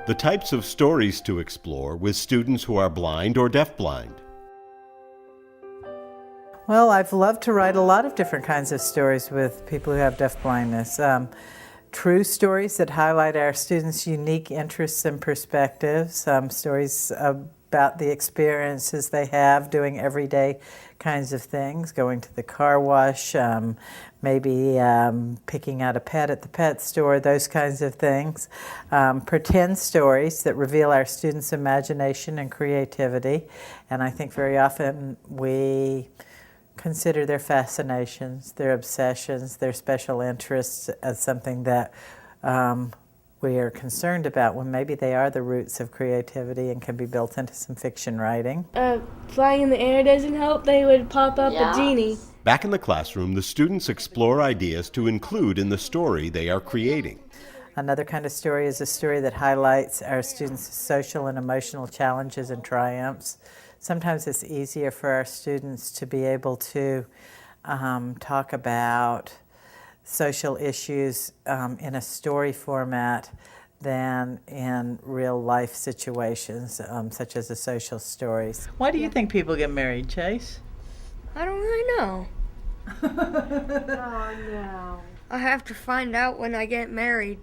The types of stories to explore with students who are blind or deafblind. Well, I've loved to write a lot of different kinds of stories with people who have deafblindness. True stories that highlight our students' unique interests and perspectives, stories about the experiences they have doing everyday kinds of things, going to the car wash, maybe picking out a pet at the pet store, those kinds of things. Pretend stories that reveal our students' imagination and creativity, and I think very often we consider their fascinations, their obsessions, their special interests as something that we are concerned about when maybe they are the roots of creativity and can be built into some fiction writing. Flying in the air doesn't help. They would pop up a genie. Back in the classroom, the students explore ideas to include in the story they are creating. Another kind of story is a story that highlights our students' social and emotional challenges and triumphs. Sometimes it's easier for our students to be able to talk about social issues in a story format than in real life situations, such as the social stories. Why do you think people get married, Chase? I don't really know. Oh, no. I have to find out when I get married.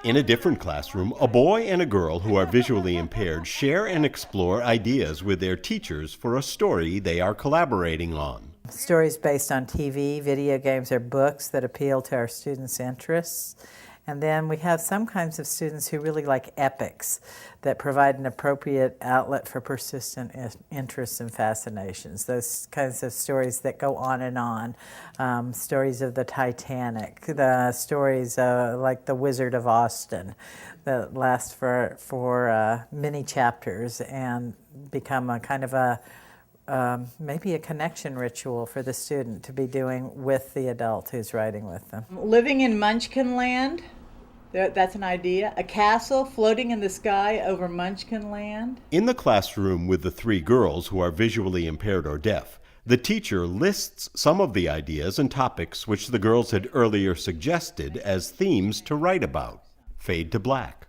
In a different classroom, a boy and a girl who are visually impaired share and explore ideas with their teachers for a story they are collaborating on. Stories based on TV, video games, or books that appeal to our students' interests. And then we have some kinds of students who really like epics that provide an appropriate outlet for persistent interests and fascinations. Those kinds of stories that go on and on. Stories of the Titanic, the stories like The Wizard of Austin that last for many chapters and become a kind of a maybe a connection ritual for the student to be doing with the adult who's writing with them. Living in Munchkin Land, that's an idea. A castle floating in the sky over Munchkin Land. In the classroom with the three girls who are visually impaired or deaf, the teacher lists some of the ideas and topics which the girls had earlier suggested as themes to write about. Fade to black.